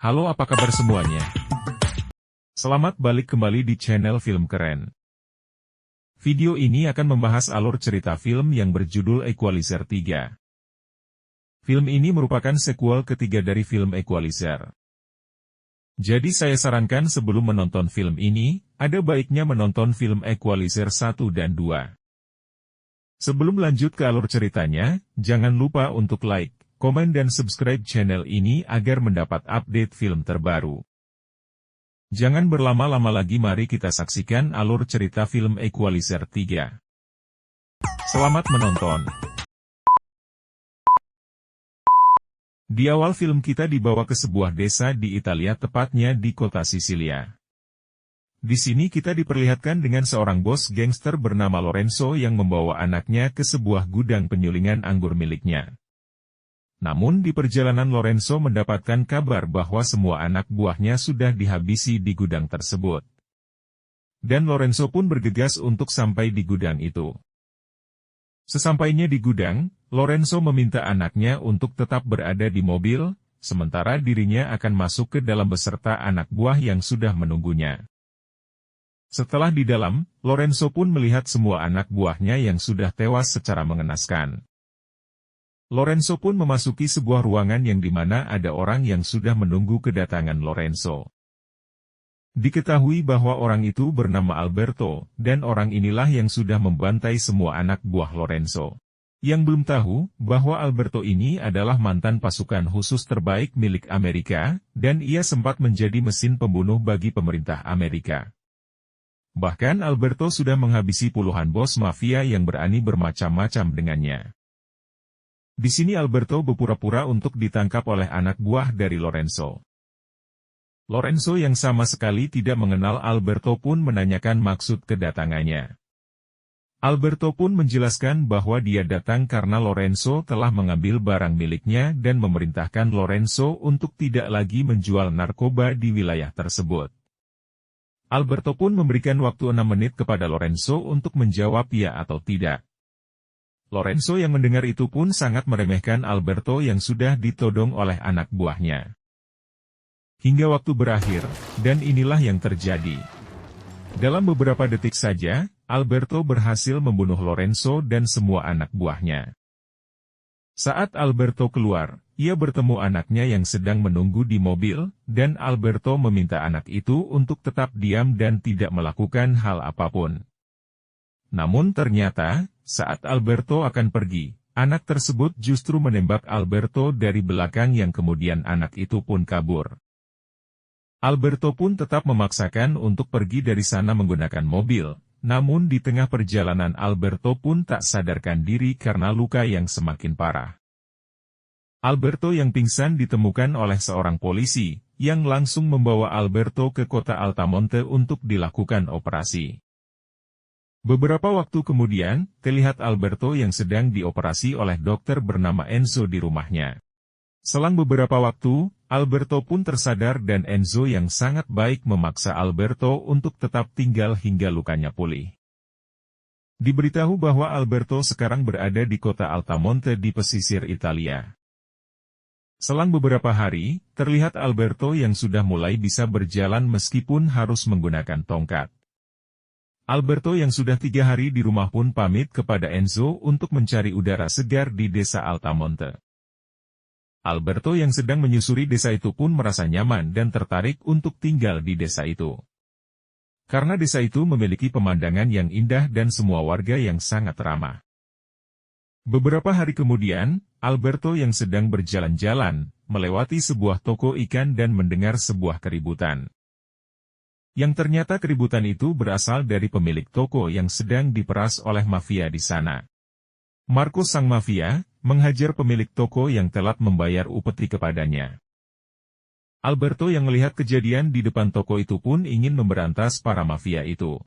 Halo, apa kabar semuanya? Selamat balik kembali di channel Film Keren. Video ini akan membahas alur cerita film yang berjudul Equalizer 3. Film ini merupakan sequel ketiga dari film Equalizer. Jadi saya sarankan sebelum menonton film ini, ada baiknya menonton film Equalizer 1 dan 2. Sebelum lanjut ke alur ceritanya, jangan lupa untuk like, komen dan subscribe channel ini agar mendapat update film terbaru. Jangan berlama-lama lagi, mari kita saksikan alur cerita film Equalizer 3. Selamat menonton. Di awal film kita dibawa ke sebuah desa di Italia, tepatnya di kota Sisilia. Di sini kita diperlihatkan dengan seorang bos gangster bernama Lorenzo yang membawa anaknya ke sebuah gudang penyulingan anggur miliknya. Namun di perjalanan Lorenzo mendapatkan kabar bahwa semua anak buahnya sudah dihabisi di gudang tersebut. Dan Lorenzo pun bergegas untuk sampai di gudang itu. Sesampainya di gudang, Lorenzo meminta anaknya untuk tetap berada di mobil, sementara dirinya akan masuk ke dalam beserta anak buah yang sudah menunggunya. Setelah di dalam, Lorenzo pun melihat semua anak buahnya yang sudah tewas secara mengenaskan. Lorenzo pun memasuki sebuah ruangan yang dimana ada orang yang sudah menunggu kedatangan Lorenzo. Diketahui bahwa orang itu bernama Alberto, dan orang inilah yang sudah membantai semua anak buah Lorenzo. Yang belum tahu, bahwa Alberto ini adalah mantan pasukan khusus terbaik milik Amerika, dan ia sempat menjadi mesin pembunuh bagi pemerintah Amerika. Bahkan Alberto sudah menghabisi puluhan bos mafia yang berani bermacam-macam dengannya. Di sini Alberto berpura-pura untuk ditangkap oleh anak buah dari Lorenzo. Lorenzo yang sama sekali tidak mengenal Alberto pun menanyakan maksud kedatangannya. Alberto pun menjelaskan bahwa dia datang karena Lorenzo telah mengambil barang miliknya dan memerintahkan Lorenzo untuk tidak lagi menjual narkoba di wilayah tersebut. Alberto pun memberikan waktu 6 menit kepada Lorenzo untuk menjawab ya atau tidak. Lorenzo yang mendengar itu pun sangat meremehkan Alberto yang sudah ditodong oleh anak buahnya. Hingga waktu berakhir, dan inilah yang terjadi. Dalam beberapa detik saja, Alberto berhasil membunuh Lorenzo dan semua anak buahnya. Saat Alberto keluar, ia bertemu anaknya yang sedang menunggu di mobil, dan Alberto meminta anak itu untuk tetap diam dan tidak melakukan hal apapun. Namun ternyata, saat Alberto akan pergi, anak tersebut justru menembak Alberto dari belakang yang kemudian anak itu pun kabur. Alberto pun tetap memaksakan untuk pergi dari sana menggunakan mobil, namun di tengah perjalanan Alberto pun tak sadarkan diri karena luka yang semakin parah. Alberto yang pingsan ditemukan oleh seorang polisi, yang langsung membawa Alberto ke kota Altamonte untuk dilakukan operasi. Beberapa waktu kemudian, terlihat Alberto yang sedang dioperasi oleh dokter bernama Enzo di rumahnya. Selang beberapa waktu, Alberto pun tersadar dan Enzo yang sangat baik memaksa Alberto untuk tetap tinggal hingga lukanya pulih. Diberitahu bahwa Alberto sekarang berada di kota Altamonte di pesisir Italia. Selang beberapa hari, terlihat Alberto yang sudah mulai bisa berjalan meskipun harus menggunakan tongkat. Alberto yang sudah 3 hari di rumah pun pamit kepada Enzo untuk mencari udara segar di desa Altamonte. Alberto yang sedang menyusuri desa itu pun merasa nyaman dan tertarik untuk tinggal di desa itu. Karena desa itu memiliki pemandangan yang indah dan semua warga yang sangat ramah. Beberapa hari kemudian, Alberto yang sedang berjalan-jalan, melewati sebuah toko ikan dan mendengar sebuah keributan. Yang ternyata keributan itu berasal dari pemilik toko yang sedang diperas oleh mafia di sana. Marcos sang mafia, menghajar pemilik toko yang telat membayar upeti kepadanya. Alberto yang melihat kejadian di depan toko itu pun ingin memberantas para mafia itu.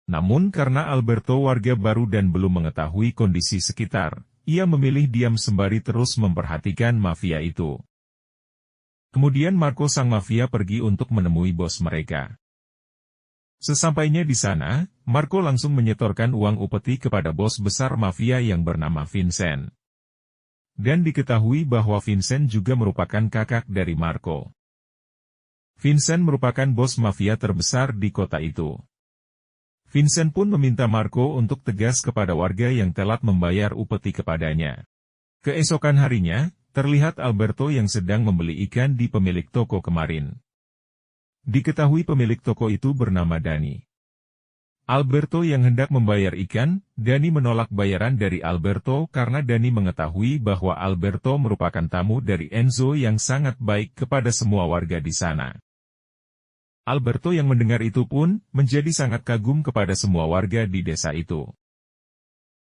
Namun karena Alberto warga baru dan belum mengetahui kondisi sekitar, ia memilih diam sembari terus memperhatikan mafia itu. Kemudian Marcos sang mafia pergi untuk menemui bos mereka. Sesampainya di sana, Marco langsung menyetorkan uang upeti kepada bos besar mafia yang bernama Vincent. Dan diketahui bahwa Vincent juga merupakan kakak dari Marco. Vincent merupakan bos mafia terbesar di kota itu. Vincent pun meminta Marco untuk tegas kepada warga yang telat membayar upeti kepadanya. Keesokan harinya, terlihat Alberto yang sedang membeli ikan di pemilik toko kemarin. Diketahui pemilik toko itu bernama Dani. Alberto yang hendak membayar ikan, Dani menolak bayaran dari Alberto karena Dani mengetahui bahwa Alberto merupakan tamu dari Enzo yang sangat baik kepada semua warga di sana. Alberto yang mendengar itu pun, menjadi sangat kagum kepada semua warga di desa itu.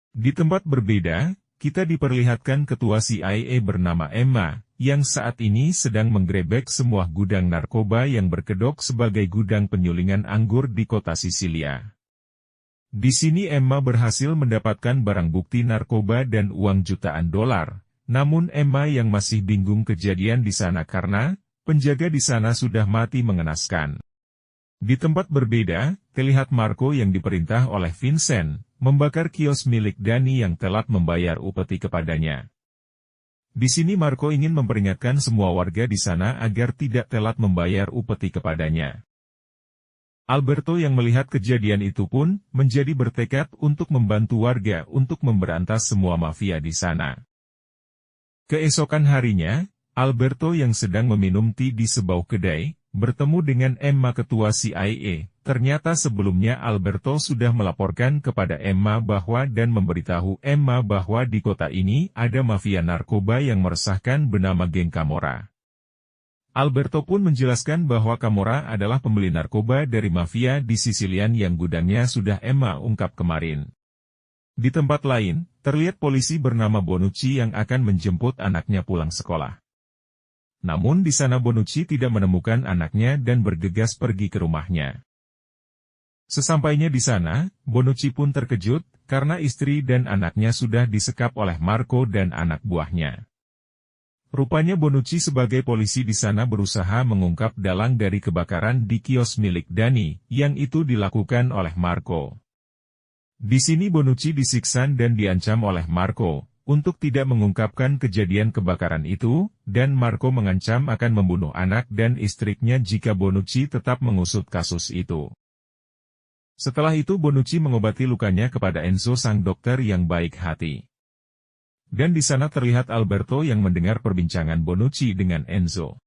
Di tempat berbeda, kita diperlihatkan ketua CIA bernama Emma, yang saat ini sedang menggerebek semua gudang narkoba yang berkedok sebagai gudang penyulingan anggur di kota Sisilia. Di sini Emma berhasil mendapatkan barang bukti narkoba dan uang jutaan dolar, namun Emma yang masih bingung kejadian di sana karena penjaga di sana sudah mati mengenaskan. Di tempat berbeda, terlihat Marco yang diperintah oleh Vincent, membakar kios milik Dani yang telat membayar upeti kepadanya. Di sini Marco ingin memperingatkan semua warga di sana agar tidak telat membayar upeti kepadanya. Alberto yang melihat kejadian itu pun, menjadi bertekad untuk membantu warga untuk memberantas semua mafia di sana. Keesokan harinya, Alberto yang sedang meminum teh di sebuah kedai, bertemu dengan Emma ketua CIA. Ternyata sebelumnya Alberto sudah melaporkan kepada Emma bahwa dan memberitahu Emma bahwa di kota ini ada mafia narkoba yang meresahkan bernama geng Camorra. Alberto pun menjelaskan bahwa Camorra adalah pembeli narkoba dari mafia di Sicilian yang gudangnya sudah Emma ungkap kemarin. Di tempat lain, terlihat polisi bernama Bonucci yang akan menjemput anaknya pulang sekolah. Namun di sana Bonucci tidak menemukan anaknya dan bergegas pergi ke rumahnya. Sesampainya di sana, Bonucci pun terkejut, karena istri dan anaknya sudah disekap oleh Marco dan anak buahnya. Rupanya Bonucci sebagai polisi di sana berusaha mengungkap dalang dari kebakaran di kios milik Dani, yang itu dilakukan oleh Marco. Di sini Bonucci disiksa dan diancam oleh Marco, untuk tidak mengungkapkan kejadian kebakaran itu, dan Marco mengancam akan membunuh anak dan istrinya jika Bonucci tetap mengusut kasus itu. Setelah itu Bonucci mengobati lukanya kepada Enzo sang dokter yang baik hati. Dan di sana terlihat Alberto yang mendengar perbincangan Bonucci dengan Enzo.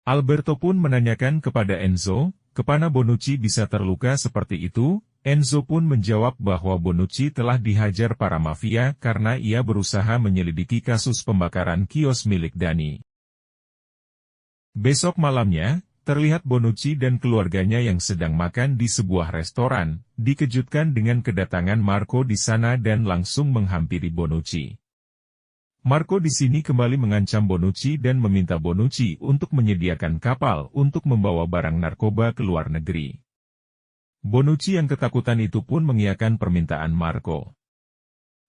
Alberto pun menanyakan kepada Enzo, kemana Bonucci bisa terluka seperti itu. Enzo pun menjawab bahwa Bonucci telah dihajar para mafia karena ia berusaha menyelidiki kasus pembakaran kios milik Dani. Besok malamnya, terlihat Bonucci dan keluarganya yang sedang makan di sebuah restoran, dikejutkan dengan kedatangan Marco di sana dan langsung menghampiri Bonucci. Marco di sini kembali mengancam Bonucci dan meminta Bonucci untuk menyediakan kapal untuk membawa barang narkoba ke luar negeri. Bonucci yang ketakutan itu pun mengiyakan permintaan Marco.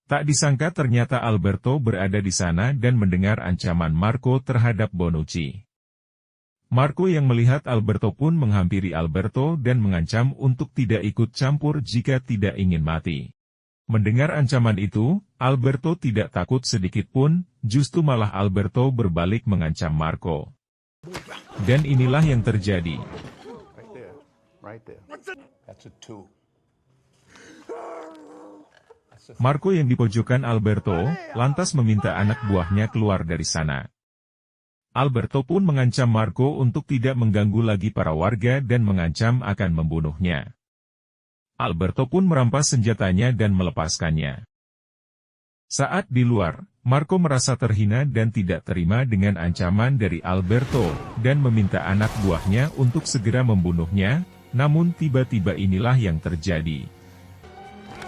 Tak disangka ternyata Alberto berada di sana dan mendengar ancaman Marco terhadap Bonucci. Marco yang melihat Alberto pun menghampiri Alberto dan mengancam untuk tidak ikut campur jika tidak ingin mati. Mendengar ancaman itu, Alberto tidak takut sedikit pun, justru malah Alberto berbalik mengancam Marco. Dan inilah yang terjadi. Marco yang dipojokkan Alberto, lantas meminta anak buahnya keluar dari sana. Alberto pun mengancam Marco untuk tidak mengganggu lagi para warga dan mengancam akan membunuhnya. Alberto pun merampas senjatanya dan melepaskannya. Saat di luar, Marco merasa terhina dan tidak terima dengan ancaman dari Alberto, dan meminta anak buahnya untuk segera membunuhnya, namun tiba-tiba inilah yang terjadi.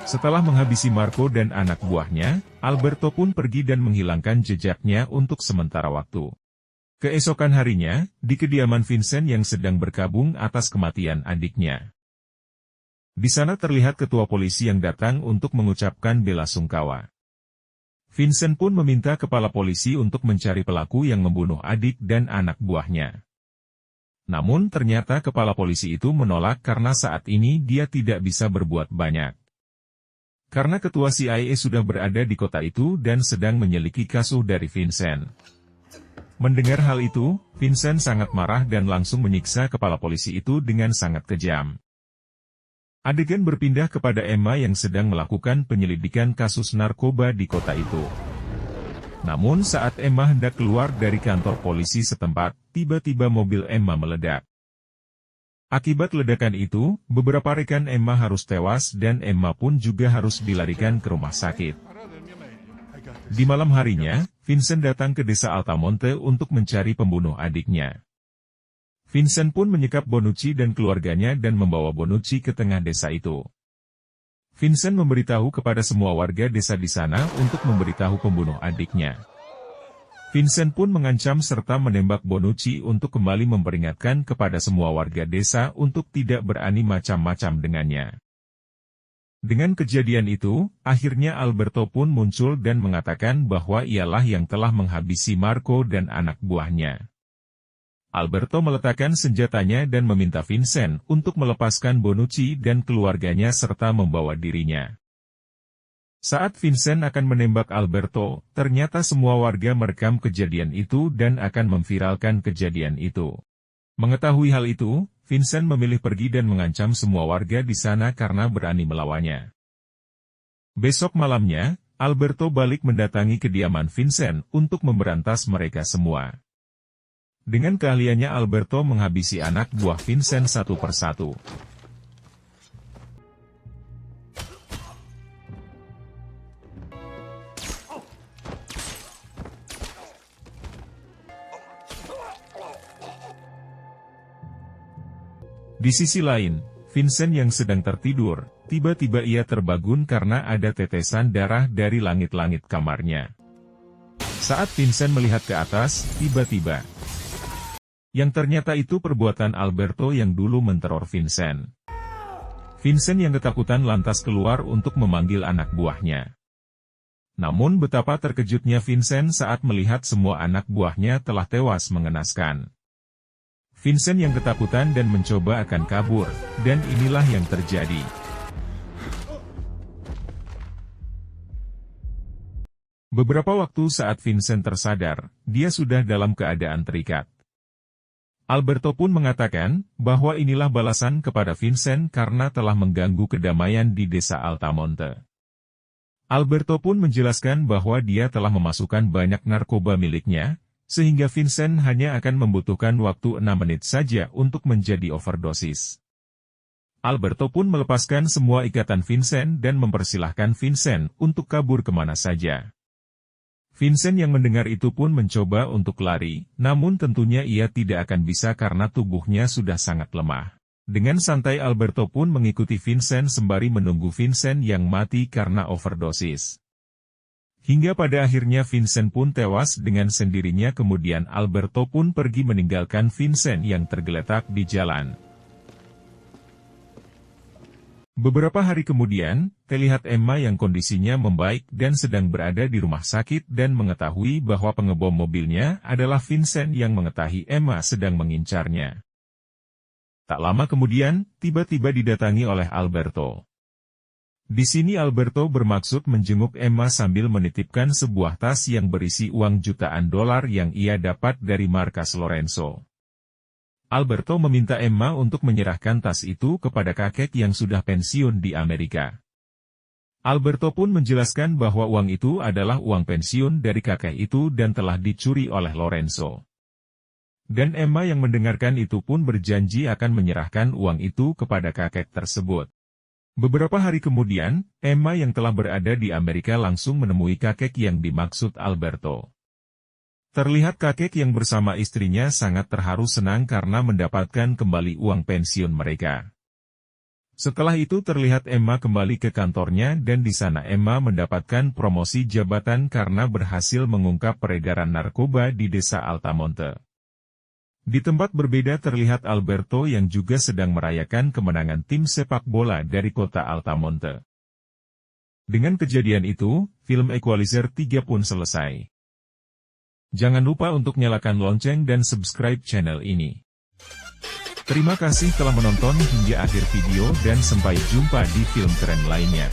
Setelah menghabisi Marco dan anak buahnya, Alberto pun pergi dan menghilangkan jejaknya untuk sementara waktu. Keesokan harinya, di kediaman Vincent yang sedang berkabung atas kematian adiknya. Di sana terlihat ketua polisi yang datang untuk mengucapkan bela sungkawa. Vincent pun meminta kepala polisi untuk mencari pelaku yang membunuh adik dan anak buahnya. Namun ternyata kepala polisi itu menolak karena saat ini dia tidak bisa berbuat banyak. karena ketua CIA sudah berada di kota itu dan sedang menyelidiki kasus dari Vincent. Mendengar hal itu, Vincent sangat marah dan langsung menyiksa kepala polisi itu dengan sangat kejam. Adegan berpindah kepada Emma yang sedang melakukan penyelidikan kasus narkoba di kota itu. Namun saat Emma hendak keluar dari kantor polisi setempat, tiba-tiba mobil Emma meledak. Akibat ledakan itu, beberapa rekan Emma harus tewas dan Emma pun juga harus dilarikan ke rumah sakit. Di malam harinya, Vincent datang ke desa Altamonte untuk mencari pembunuh adiknya. Vincent pun menyekap Bonucci dan keluarganya dan membawa Bonucci ke tengah desa itu. Vincent memberitahu kepada semua warga desa di sana untuk memberitahu pembunuh adiknya. Vincent pun mengancam serta menembak Bonucci untuk kembali memperingatkan kepada semua warga desa untuk tidak berani macam-macam dengannya. Dengan kejadian itu, akhirnya Alberto pun muncul dan mengatakan bahwa ialah yang telah menghabisi Marco dan anak buahnya. Alberto meletakkan senjatanya dan meminta Vincent untuk melepaskan Bonucci dan keluarganya serta membawa dirinya. Saat Vincent akan menembak Alberto, ternyata semua warga merekam kejadian itu dan akan memviralkan kejadian itu. Mengetahui hal itu, Vincent memilih pergi dan mengancam semua warga di sana karena berani melawannya. Besok malamnya, Alberto balik mendatangi kediaman Vincent untuk memberantas mereka semua. Dengan keahliannya Alberto menghabisi anak buah Vincent satu persatu. Di sisi lain, Vincent yang sedang tertidur, tiba-tiba ia terbangun karena ada tetesan darah dari langit-langit kamarnya. Saat Vincent melihat ke atas, tiba-tiba yang ternyata itu perbuatan Alberto yang dulu menteror Vincent. Vincent yang ketakutan lantas keluar untuk memanggil anak buahnya. Namun betapa terkejutnya Vincent saat melihat semua anak buahnya telah tewas mengenaskan. Vincent yang ketakutan dan mencoba akan kabur, dan inilah yang terjadi. Beberapa waktu saat Vincent tersadar, dia sudah dalam keadaan terikat. Alberto pun mengatakan bahwa inilah balasan kepada Vincent karena telah mengganggu kedamaian di desa Altamonte. Alberto pun menjelaskan bahwa dia telah memasukkan banyak narkoba miliknya, sehingga Vincent hanya akan membutuhkan waktu 6 menit saja untuk menjadi overdosis. Alberto pun melepaskan semua ikatan Vincent dan mempersilahkan Vincent untuk kabur kemana saja. Vincent yang mendengar itu pun mencoba untuk lari, namun tentunya ia tidak akan bisa karena tubuhnya sudah sangat lemah. Dengan santai Alberto pun mengikuti Vincent sembari menunggu Vincent yang mati karena overdosis. Hingga pada akhirnya Vincent pun tewas dengan sendirinya, kemudian Alberto pun pergi meninggalkan Vincent yang tergeletak di jalan. Beberapa hari kemudian, terlihat Emma yang kondisinya membaik dan sedang berada di rumah sakit dan mengetahui bahwa pengebom mobilnya adalah Vincent yang mengetahui Emma sedang mengincarnya. Tak lama kemudian, tiba-tiba didatangi oleh Alberto. Di sini Alberto bermaksud menjenguk Emma sambil menitipkan sebuah tas yang berisi uang jutaan dolar yang ia dapat dari markas Lorenzo. Alberto meminta Emma untuk menyerahkan tas itu kepada kakek yang sudah pensiun di Amerika. Alberto pun menjelaskan bahwa uang itu adalah uang pensiun dari kakek itu dan telah dicuri oleh Lorenzo. Dan Emma yang mendengarkan itu pun berjanji akan menyerahkan uang itu kepada kakek tersebut. Beberapa hari kemudian, Emma yang telah berada di Amerika langsung menemui kakek yang dimaksud Alberto. Terlihat kakek yang bersama istrinya sangat terharu senang karena mendapatkan kembali uang pensiun mereka. Setelah itu terlihat Emma kembali ke kantornya dan di sana Emma mendapatkan promosi jabatan karena berhasil mengungkap peredaran narkoba di desa Altamonte. Di tempat berbeda terlihat Alberto yang juga sedang merayakan kemenangan tim sepak bola dari kota Altamonte. Dengan kejadian itu, film Equalizer 3 pun selesai. Jangan lupa untuk nyalakan lonceng dan subscribe channel ini. Terima kasih telah menonton hingga akhir video dan sampai jumpa di film keren lainnya.